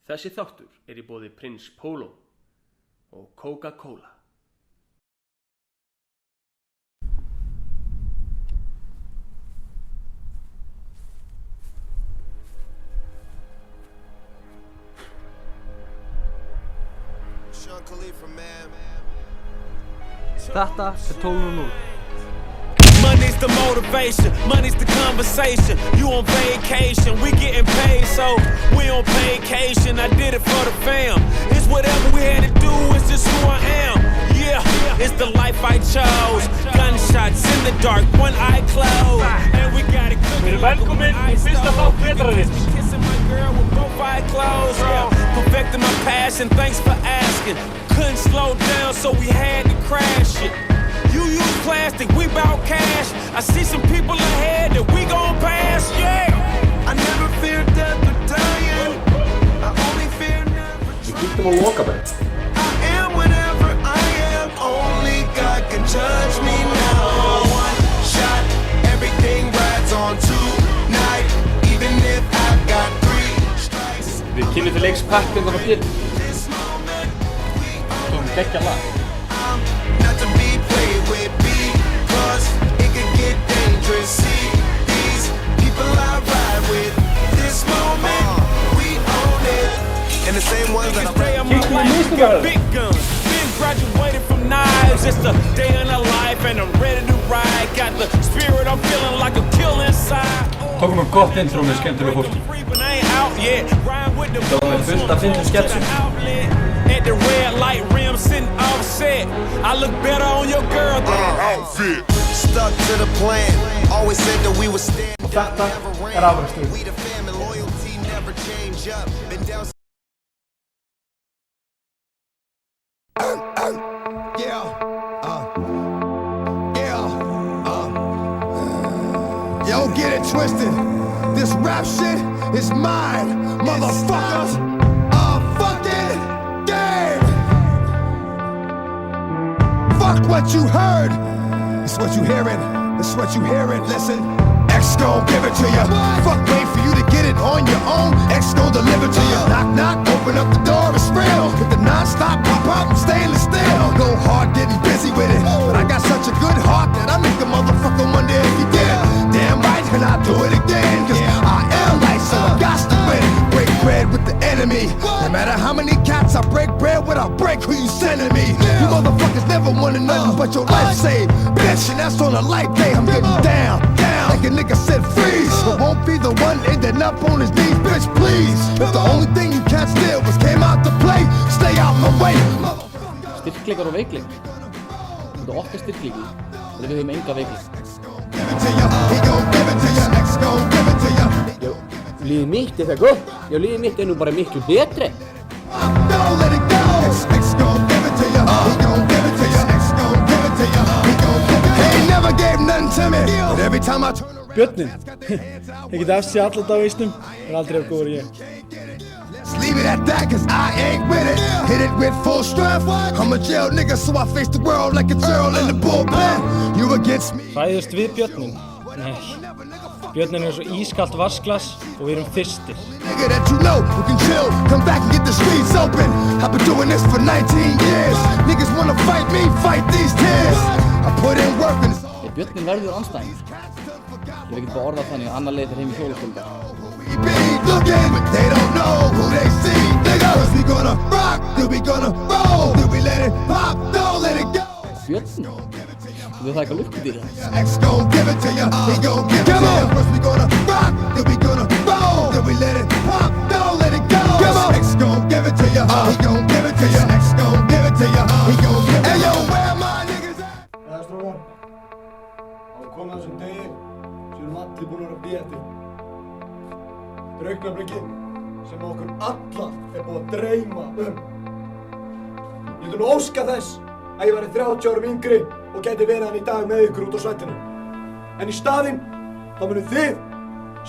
Þessi þáttur í boði Prins Polo og Coca-Cola. Þetta 12:00. Money's the motivation, money's the conversation. You on vacation, we getting paid, so we on vacation. I did it for the fam. It's whatever we had to do, it's just who I am. Yeah, it's the life I chose. Gunshots in the dark, one eye closed. And we got it cooking like velkomin í fyrsta þátt vetrarins. Kissing my girl with both eyes closed. Yeah, perfecting my passion, thanks for asking. Couldn't slow down, so we had to crash it. You use plastic, we bout cash. I see some people ahead that we gon' pass, yeah. I never fear death or dying. I only fear never trying. I am whatever I am. Only God can judge me now. One shot, everything rides on tonight. Even if I've got 3 strikes. Við kynnum til leiks pakkin þarna fyrir. Tókum geggja lag. Not to be played with because it could get dangerous. See these people I ride with. This moment we own it. And the same ones that I pray on my life got big guns. Been graduated from knives. It's the day in the life and I'm ready to ride. Got the spirit, I'm feeling like a kill inside. Tókum gott intro með skemmtilegu fólki. Það var með fullt af fyndnum sketsum. At the red light rim sitting offset. I look better on your girl than outfit. Stuck to the plan. Always said that we would stand. Og þetta afrækstur. We the family, loyalty never change up. Been down. Yo, get it twisted. This rap shit is mine, motherfuckers. A fucking game. Fuck what you heard. It's what you hearing. It's what you hearing. Listen, X gon' give it to ya. Fuck, wait for you to get it on your own. X gon' deliver to ya. Knock, knock, open up the door, it's real. With the non-stop pop-up, stainless steel. Go hard, getting busy with it. But I got such a good heart that I make a motherfucker wonder if he did it. Damn right, and I do it again. Cause I am like so I got to win. Break bread with the enemy. No matter how many cats I break bread with, I break who you sending me. You motherfuckers never wanted nothing but your life saved. Bitch, and that's on a light day. I'm getting down, down. Like a nigga said freeze. But won't be the one ending up on his knees, bitch, please. If the only thing you cats did was came out to play, stay out my way. Styrkleikar og veikleikar. Þetta er okkar styrkleiki, þegar við höfum enga veikleik. Já, lífið mitt það gott. Já, lífið mitt nú bara miklu betri. Björnin, ég get eftir alla dag á ísnum, aldrei af góður ég. Leave it at that, cause I ain't with it. Hit it with full strength. I'm a jail nigga, so I face the world like a girl in the bullpen. You against me. Hræðust við björnin? Nei. Björnin svo ískalt vasklas og við erum fyrstir. Nigga that you know who can chill, come back and get the streets open. I've been doing this for 19 years. Niggas wanna fight me, fight these tears. I put in work and it's all. Björnin verður anstæðing. Ég get bara orðað þannig að annar leið fyrir heim í hjólastólda. We be looking, but they don't know who they see. Niggas, we gonna rock, then we gonna roll, then we let it pop, don't let it go. Björn? Þú það eitthvað lukkudýr? X gon' give it to ya, he gon' give it to ya. First we gonna rock, then we gonna roll, then we let it pop, don't let it go. X gon' give it to ya, he gon' give it to ya. X gon' give it to ya, he gon' give it to ya. Hey yo, where my niggas at? Eða strókar, á að koma þessum degi sem erum allir búin að bíða eftir. Þetta augnabliki sem okkur alla búið að dreyma Ég nú óska þess að ég væri 30 árum yngri og gæti verið hann í dag með ykkur út á svættinu. En í staðinn þá munið þið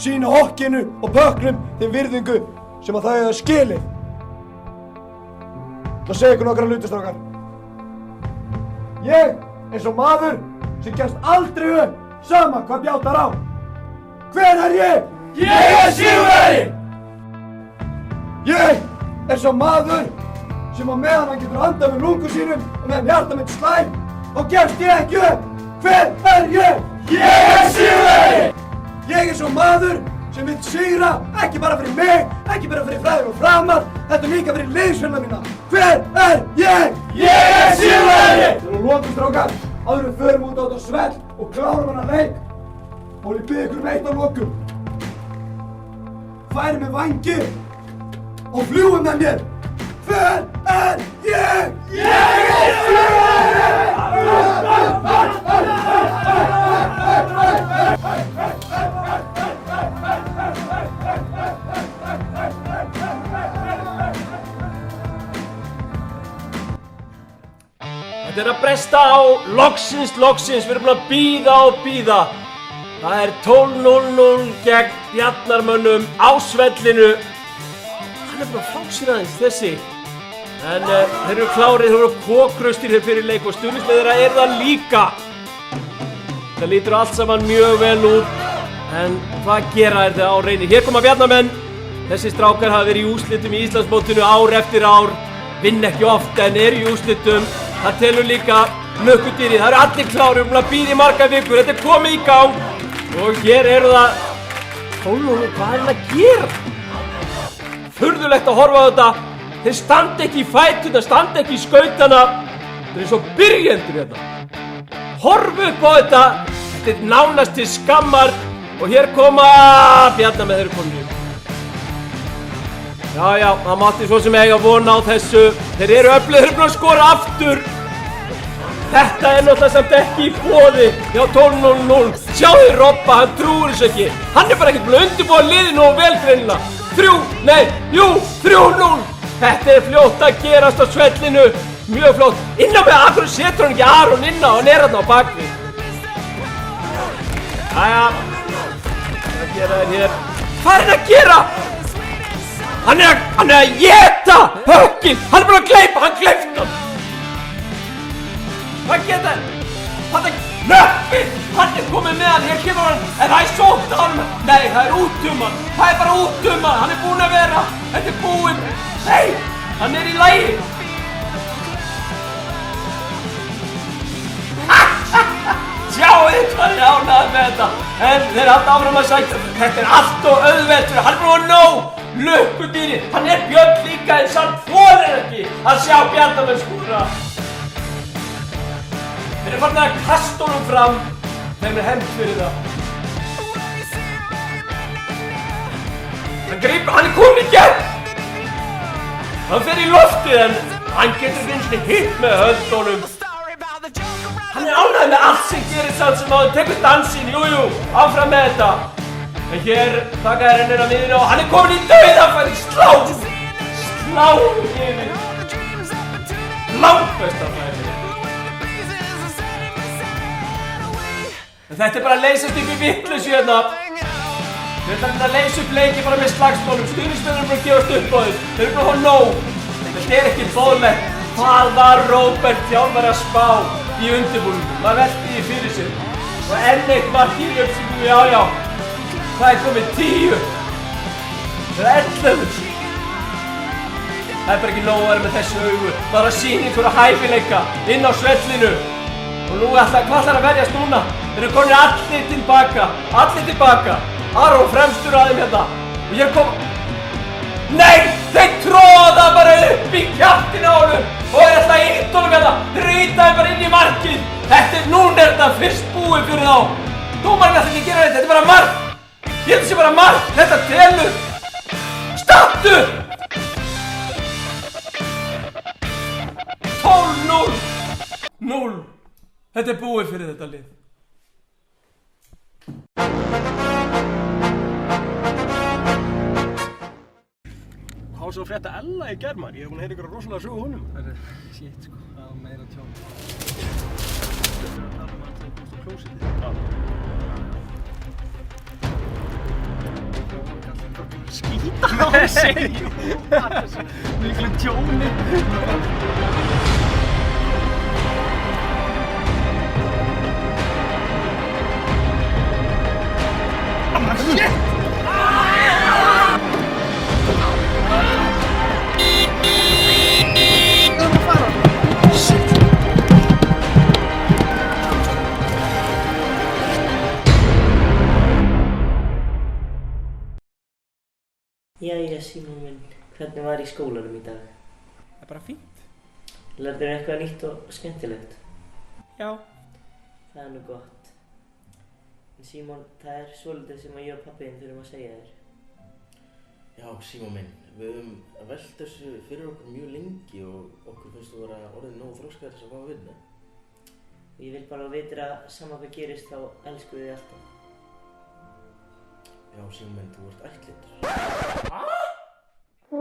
sýna hokkinu og pöknum þeim virðingu sem að það eiga skilið. Það segja ykkur nokkra hluti, strákar. Ég eins og maður sem kemst aldrei upp sama hvað bjátar á. Hver er ég? Ég er sigurvegari! Ég sá maður sem á meðan hann getur andað með lungum sínum og meðan hjarta mitt slær og gefst ég ekki upp. Hver ég? Ég sigurvegari! Ég sá maður sem vill sigra, ekki bara fyrir mig, ekki bara fyrir fræður og framar, þetta líka fyrir liðsfélagana mína. Hver ég? Ég sigurvegari! Það lokum strákar, áður við förum út á þetta svell og klárum hana leik. Og ég bið ykkur eitt á lokum. Færi með vængi og fljúum með mér. Hver ég? Ég sigurvegari! Þetta að bresta á, loksins, við erum búin að bíða. Það er 12-0 gegn Bjarnarmönnum á svellinu. Hann búin að fá sér aðeins þessi. En þeir eru klárið, þeir eru kókraustir hér fyrir leik og stuðningsmenn þeirra eru það líka. Það lítur allt saman mjög vel út. En hvað gera þeir á reyni? Hér koma Bjarnarmenn. Þessi strákar hafa verið í úrslitum í Íslandsmótinu ár eftir ár. Vinn ekki ofta en eru í úrslitum. Það telur líka mökkudýrið. Það eru allir klárir, búin að bíða í marga vikur. Þetta er komið í gang. Og hér eru það... Hvað er það að gera? Furðulegt að horfa á þetta. Þeir standa ekki í fætuna, standa ekki í skautana. Þeir eru svo byrjendur hérna. Horfu upp á þetta. Þetta er nánast til skammar. Og hér koma... Bjarnarmenn, þeir eru komin upp. Já, það mátti svo sem eiga vona á þessu. Þeir eru öflugir, þeir eru búin að skora aftur. Þetta er náttúrulega samt ekki í boði. Já, 12-0. Sjáðu Robba, hann trúir þessu ekki. Hann er bara ekkert búin að undirbúa liðið nógu vel greinilega. 3-0. Þetta er fljótt að gerast á svellinu. Mjög fljótt. Inná með akkur setur hann ekki Aron inná, hann er þarna á bakvið. Jæja. Hvað gera þeir hér? Hvað er hann að gera? Hann er að éta högginn! Hann er búinn að gleypa, hann gleypt hann! Hvað geta þeir? Hann er nöppið! Hann er komið með hann, hér kemur hann, en það er sótt á hann! Nei, það er út hann! Það er bara út hann! Hann er búinn að vera! Þetta er búinn! Nei! Hann er í lagi! Sjáu þið hvað er ánægður með þetta! En þeir halda áfram að sækja. Þetta er allt og auðveldur, hann er búinn að nóg! Lukkudýri, hann er Björn líka en samt þorir ekki að sjá Bjarnarmenn skora. Þeir eru farin að kasta honum fram, þeim er hefnt fyrir það. Hann er kominn í gegn. Hann fer í loftið en hann getur vinstri hitt með höndunum. Hann er ánægður með allt sem gerist samt sem áður, tekur dansinn, jújú, áfram með þetta. En hér taka þeir henni á miðjunni og hann er kominn í dauðafæri, slá yfir. Langbesta færi. En þetta er bara að leysast upp í vitleysu hérna. Þeir ætla að leysa upp leiki bara með slagsmálum, stuðningsmennir eru bara að gefast upp á þeim. Þeir eru bara að fá nóg. Þetta er ekki boðlegt. Hvað var Róbert þjálfari að spá í undirbúningu? Maður velti því fyrir sér. Og enn eitt mark í uppsýningu, já. Það er komið 10. Það er 11. Það er bara ekki nóg að vera með þessu augu. Bara sýna einhverja hæfileika inn á svellinu. Og nú hvað ætlar að verjast núna? Þeir eru konir allir tilbaka. Aron fremstur að þeim hérna. Og hér kom... Nei! Þeir tróða bara upp í kjaftina á honum. Og þeir ætla að ýta honum hérna. Þeir ýta þeim bara inn í markið. Núna er þetta fyrst búið fyrir þá. Dómarinn ætla ekki að gera þetta er bara mark. Ég held að sé bara mark, þetta telur! Stattu! 12-0! Þetta er búið fyrir þetta lið. Hvað var svo að frétta Ella í gær maður? Ég hef búin að heyra ykkur rosalega sögu honum. Shit sko, það var meira tjón. Það er að maður til að komast á klósitið. Skýta á sig! Miklu tjóni! Shit! Símon minn, hvernig var í skólanum í dag? Það er bara fínt. Lærðirðu eitthvað nýtt og skemmtilegt? Já. Það er nú gott. En Símon, það er svolítið sem ég og pabbiðinn þurfum að segja þér. Já, Símon minn, við höfum velt þessu fyrir okkur mjög lengi og okkur finnst þú vera orðin nógu þroskaðir þess að fá að vinna. Ég vil bara vita að sama hvað gerist þá elsku þig alltaf. Já, Símon minn, þú ert ættlindur. Ok,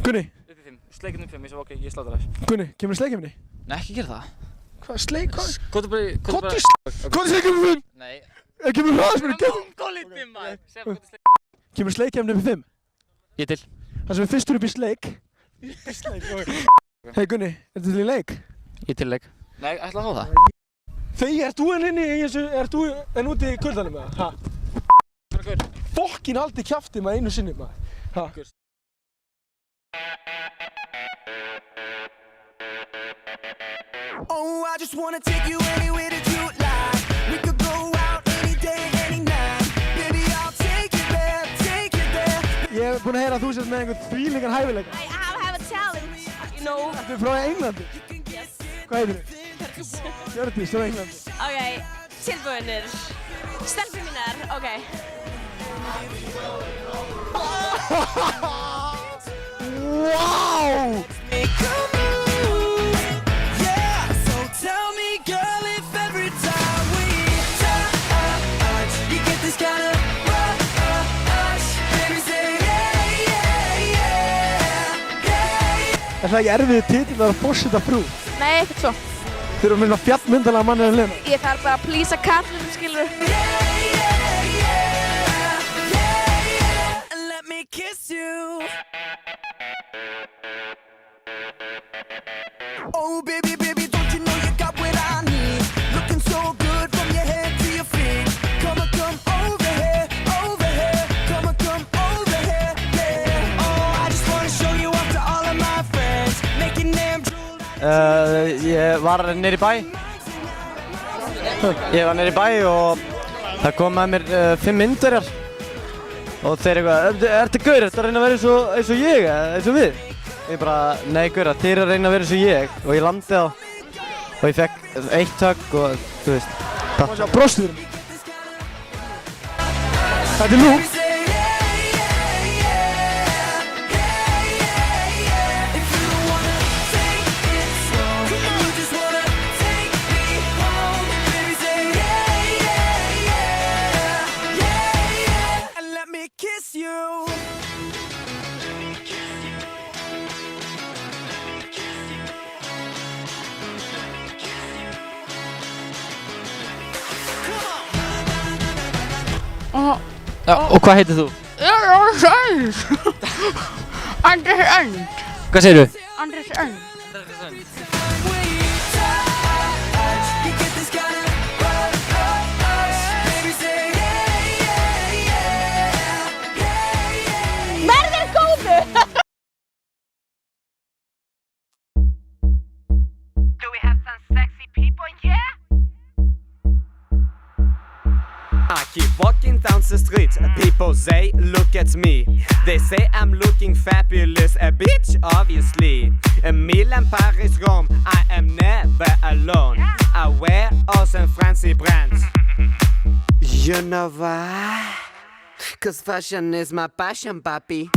Gunni. Upp í 5, sleikinn upp 5, ég svo ok, ég slátar þess. Gunni, kemur sleikjumni? Nei, ekki gera það. Hvað, sleik, hvað? Kóttu sleikjumni 5? Nei. Kemur hraðspyrnu, Góð lítið maður. Segðu hvað Kemur sleikjumni upp í 5? Ég til. Það sem er fyrstur upp í sleik. Hei Gunni, er þetta til í leik? Ég til leik. Nei, ætla að fá það. Þegar ert þú inni í þessu, ert þú enn úti í kuldanum eða? Ha? Fokkin haldi kjafti maður einu sinni maður. Ha? Oh, I just wanna take you anywhere that you like. We could go out any day, any night. Baby, I'll take you there, take you there. Ég hef búinn að heyra að þú sért með einhvern þvílíkan hæfileika. I have a talent, you know. Þú er frá Englandi? Yes. Hvað heitir þið? Hjördís. Hjördís, frá Englandi. Ok, tilbúinir. Stelpur mínar, ok. Wow! Tell me, girl, if every time we touch, you get this kind of rush. Baby, say yeah, yeah, yeah, yeah. Er það ekki erfiði titill að forseta frú? Nei, ekkert svo. Þeir eru að mynda fjallmyndalega manni að Lena. Ég þarf bara að plísa kallum, skilur. Let me kiss you. Oh, baby, baby, don't you know you got what I need? Looking so good from your head to your feet. Come on, come over here, over here. Come on, come over here, yeah. Oh, I just wanna show you off to all of my friends. Making them drool. Ég var nýr í bæ. Ég var nýr í bæ og það kom með mér 5 Indverjar. Og þeir eitthvað, ertu gaur, ertu að reyna að vera eins og ég, eins og við? Ég bara, nei gaura, þeir eru að reyna að vera eins og ég og ég landi þá og ég fekk 1 högg og þú veist. Það var svo að brostu þér. Þetta er Luke. Kiss you. Já, og hvað heitir þú? Andrés Önd. Andrés Önd. Hvað segirðu? Andrés Önd. Verður góðu! Do we have some sexy people in here? I keep walking down the street, people they look at me. They say I'm looking fabulous, a bitch obviously. Milan, Paris, Rome, I am never alone. I wear awesome fancy brands. You know why? Cause fashion is my passion, papi.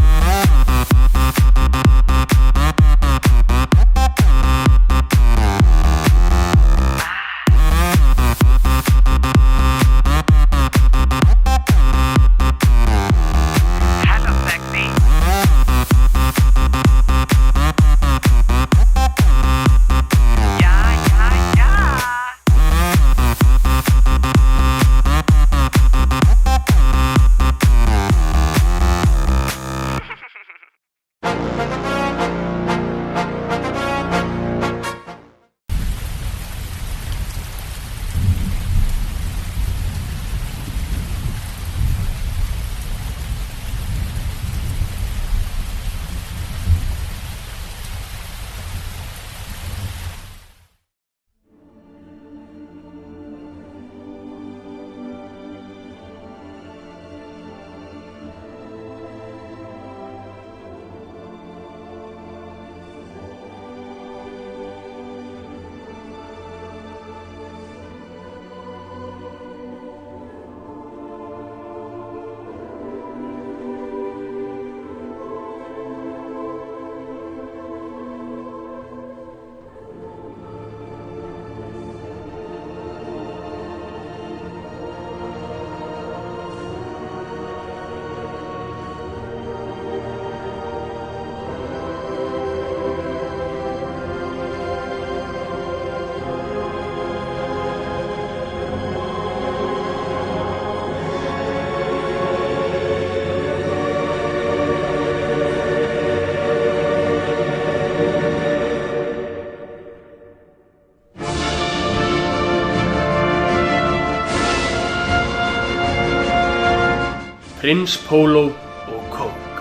Prins Póló og kók.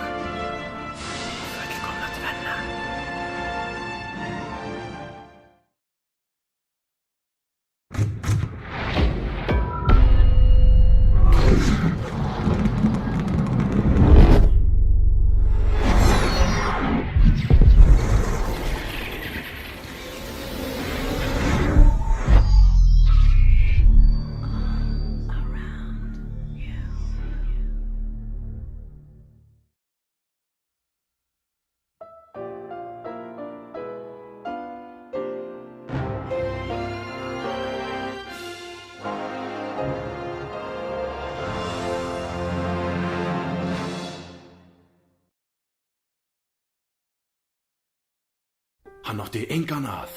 Fullkomna tvenna. Hann átti engan að.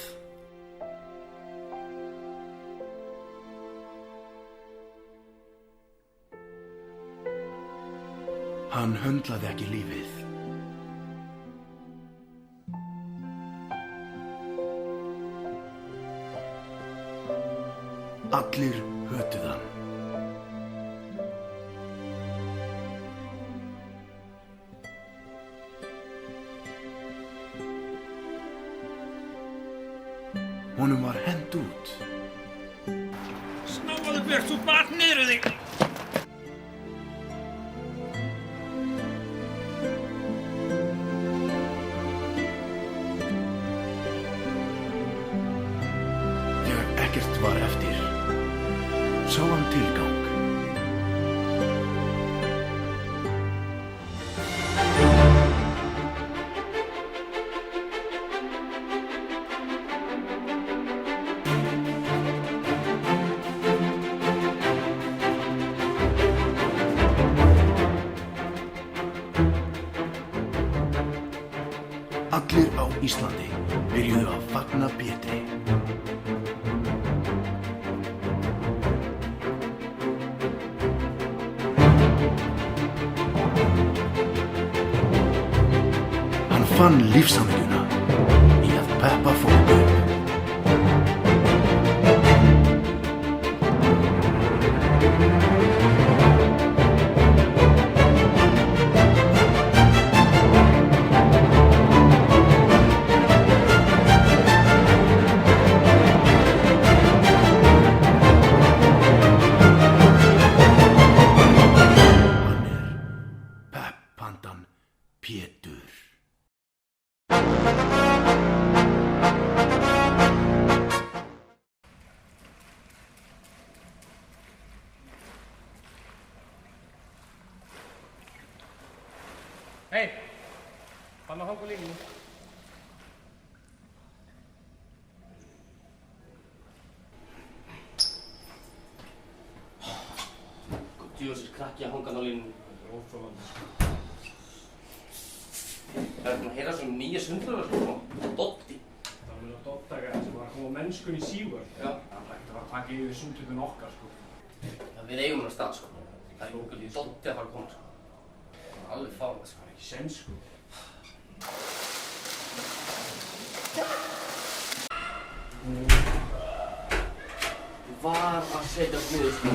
Hann höndlaði ekki lífið. Allir hötuðu hann. Honum var hent út. Snáðu burt, þú bart niður þig! Þegar ekkert var eftir, sá hann tilgang. Allir á Íslandi byrjuðu að fagna Pétri. Hann fann lífshamingjuna í að peppa fólk upp. Pétur. Hei, fann að hanga líka. Djóðsins krakki að hanga á línunni. Óþolandi. Það er að heyra svona nýja sundlöfur, sko. Dotti. Það var meina Dottaka sem var að koma mennskunni í Sívar. Já. Það ætti að taka yfir sundlöfun okkar, sko. Já, við eigum hann að stað, sko. Það er Dotti að fara að koma, sko. Það er alveg fárlega, sko. Það er ekki sens, sko. Var að setja sniður, sko.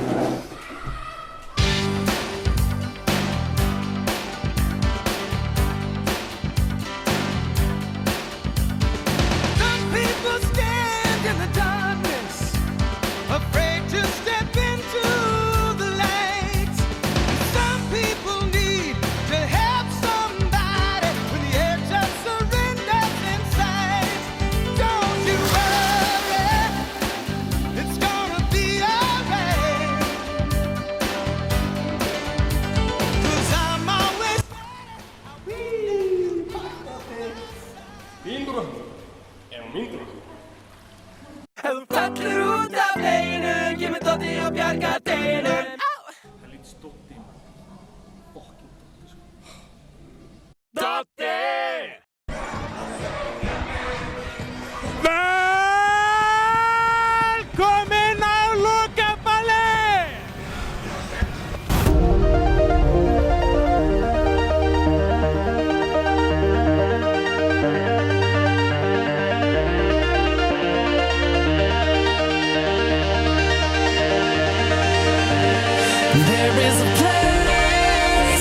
There is a place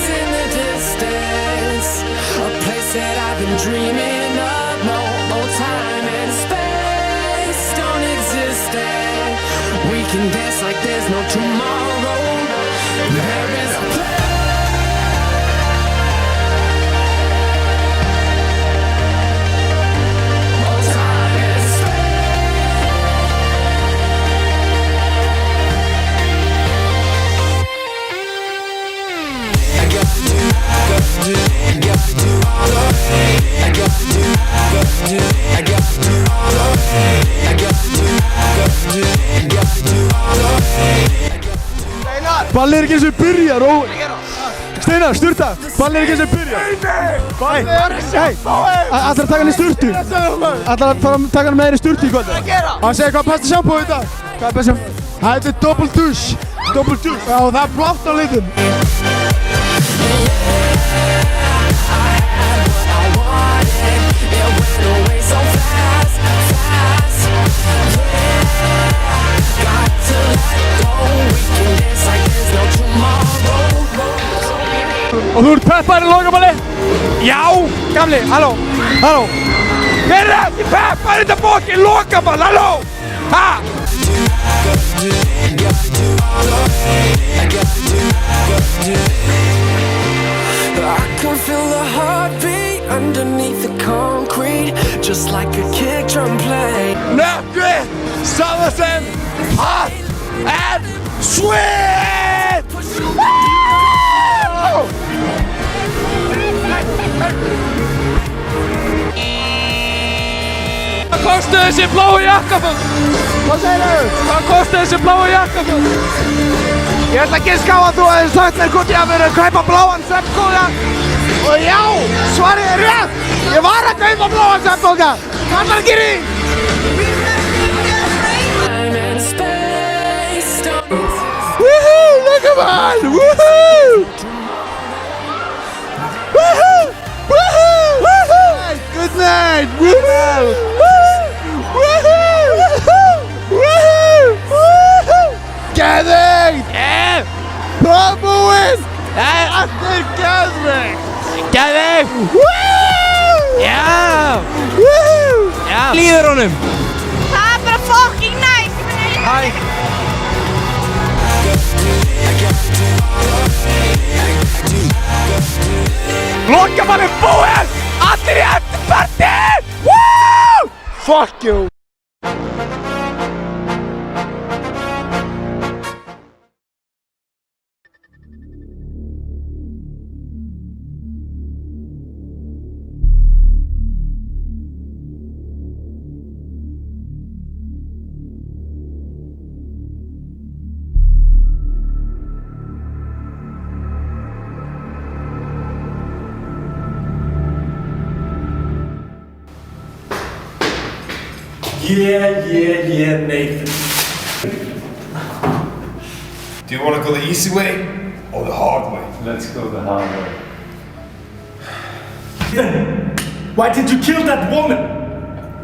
dreaming of no more time and space don't exist and we can dance like there's no tomorrow. There is a place. Ballið er ekki eins og byrjar og Steinar, sturta, ballið er ekki eins og byrjar. Allar að taka hann í sturtu. Allar að taka hann með þér í sturtu í kvöld. Hann segir hvað er besta sjampó í dag? Hvað er besta sjampó? Þetta er double douche. Double douche. Já, það er blátt á litum. Og þú ert peppaður í lokaballi? Já! Gamli, halló, halló. Hver er ekki peppaður í þetta fokkin lokaball, halló? Ha? I can feel the heartbeat underneath the concrete, just like a kick drum play. Nökkvi, sama sem hot and sweet! Hvað kosti þessi bláu jakkaföld? Hvað segir þau? Hvað kosti þessi bláu jakkaföld? Ég ætla að giska á að þú hefði sagt mér hvort ég hafi verið að kaupa bláan svefnkóða. Og já, svarið er rétt! Ég var að kaupa bláan svefnkóða. Hvað er að gera í? Woohoo! Lokamann! Woohoo! Woohoo! Woohoo! Woohoo! Good night! Woohoo! Woohoo! Woohoo! Woohoo! Geðveikt! Prófbúinn! Allt er geðveikt! Geðveikt! Woohoo! Já! Woohoo! Já! Líður honum? Það er bara fucking nice! Hæ! Lokamann er búinn! Allir í eftirparti! Woo! Fuck you! Yeah, Nathan. Do you want to go the easy way or the hard way? Let's go the hard way. Nathan, why did you kill that woman?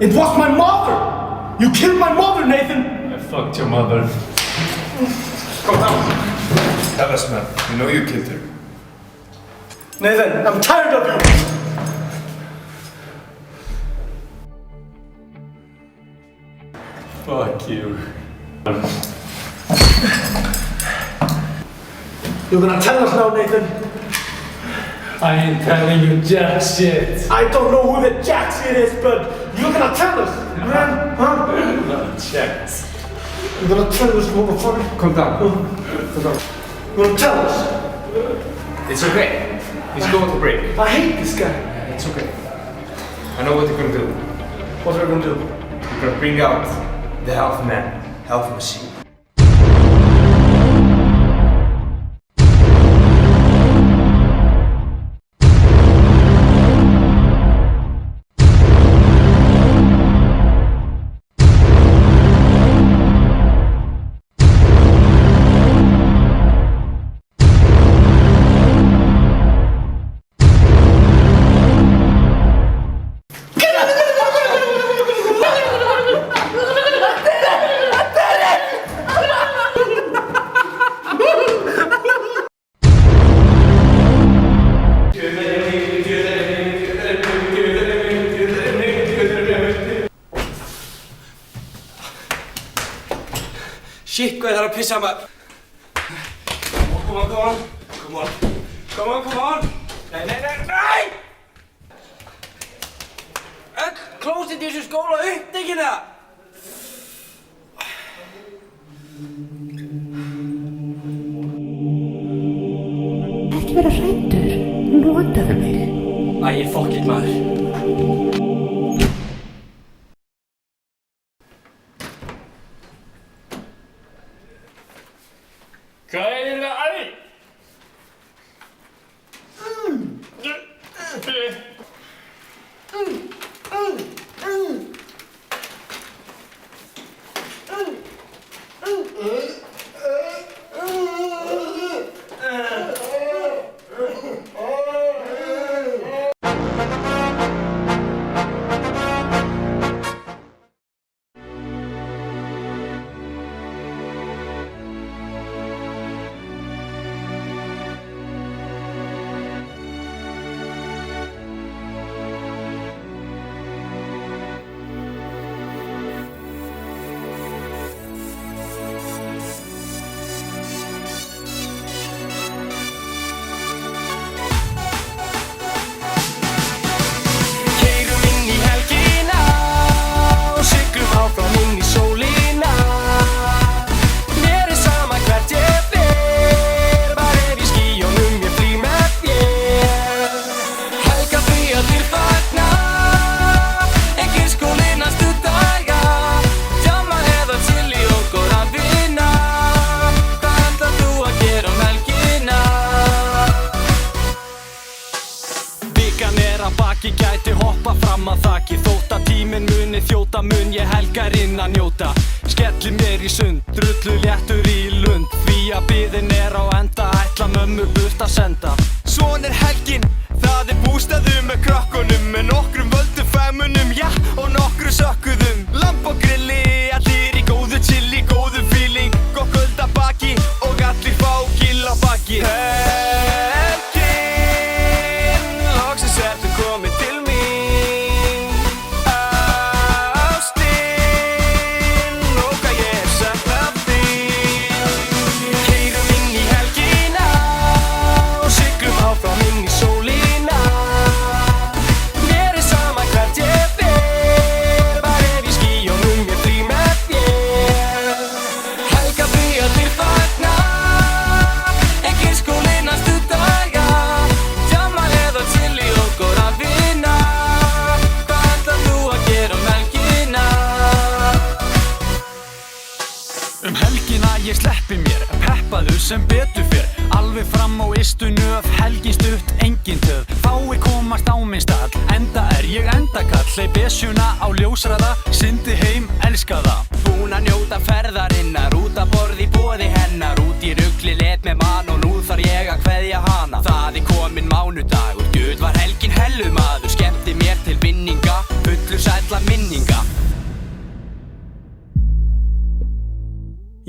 It was my mother! You killed my mother, Nathan! I fucked your mother. Come down. Tell us, man. You know you killed her. Nathan, I'm tired of you! Fuck you. You're gonna tell us now, Nathan. I ain't telling you jack shit. I don't know who the jack shit is, but you're gonna tell us, man, huh? Not jacks. You're gonna tell us, motherfucker. Calm down. Calm down. You're gonna tell us. It's okay. He's going to break. I hate this guy. It's okay. I know what you're gonna do. What are we gonna do? You're gonna bring out the health man, health machine. að pissa maður. Come on. Nei! Öll klósett í þessu skóla upptekið það! Ekki vera hræddur, notaðu mig. Æ, fuck it maður. Hvað er það að því?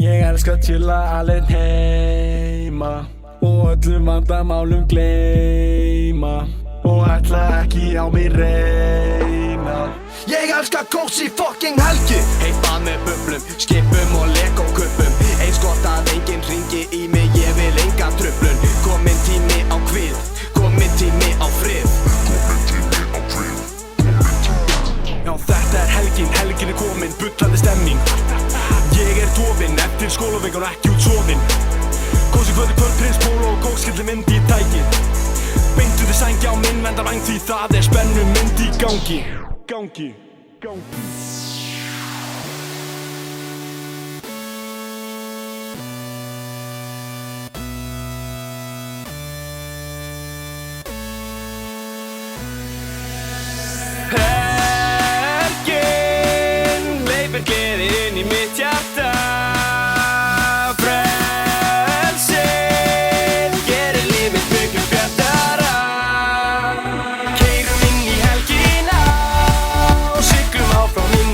Ég elska að chilla alveg heima og öllum vandamálum gleyma og ætla ekki á mig reyna. Ég elska kósí fucking helgi. Heitt með bublum, skipum og legókuppum. Eins gott að enginn hringi í mig, ég vil enga truflun. Kominn tími á kvið, kominn tími á frið. Já, þetta er helgin, helgin er komin, bullandi stemming. Ég er dofinn, eftir skólaveikun ekki út sofinn. Kósí kvöldi kvöld, prins, polo og kókskilli mynd í tæki. Beintu þið sængja á minn vendarvæng því það er spennu mynd í gangi. Gangi. Helgin hleypir gleði inn í mitt hjarta. Frelsið gerir lífið miklu bjartara. Keyrum inn í helgina og siglum áfram inn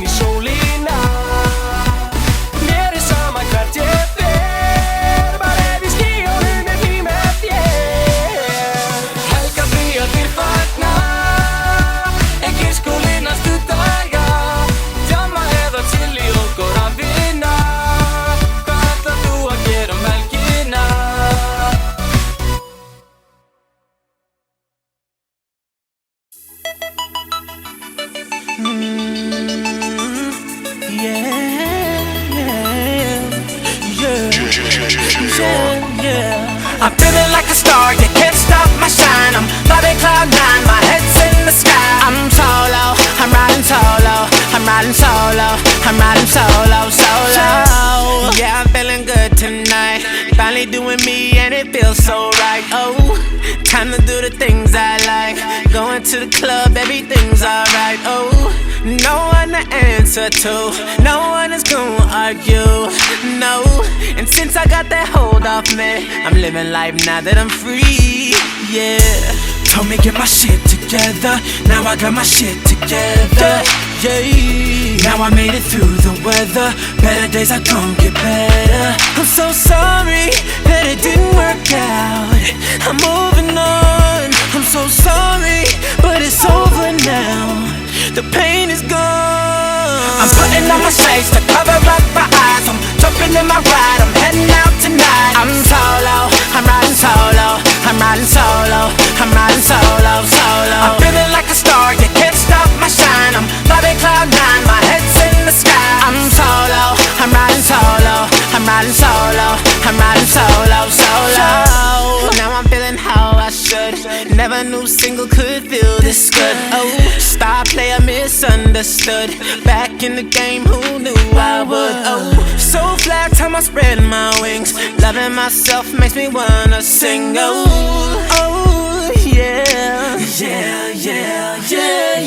I'm feeling like a star, you can't stop my shine. I'm flying cloud nine, my head's in the sky. I'm solo, I'm riding solo, I'm riding solo, I'm riding solo, solo. Yeah, I'm feeling good tonight. Finally doing me and it feels so right. Oh, time to do the things I like. Going to the club, everything's alright. Oh, no one to answer to, no one is gonna argue, no. And since I got that hold off me, I'm living life now that I'm free, yeah. Told me get my shit together, now I got my shit together, yeah. Now I made it through the weather, better days are gon' get better. I'm so sorry that it didn't work out, I'm moving on. I'm so sorry, but it's over now, the pain is gone. I'm putting on my shades to cover up my eyes. I'm jumping in my ride, I'm heading out tonight. I'm solo, I'm riding solo, I'm riding solo, I'm riding solo, solo. I'm feeling like a star, you can't stop my shine. I'm flying cloud nine, my head's in the sky. I'm solo, I'm riding solo, I'm riding solo, I'm riding solo, solo. Now I'm feeling how I should. Never knew single could feel this good. Oh, star player misunderstood. Back in the game, who knew I would? Oh, so flat, time I spread my wings. Loving myself makes me wanna sing. Oh, oh, yeah, yeah, yeah, yeah.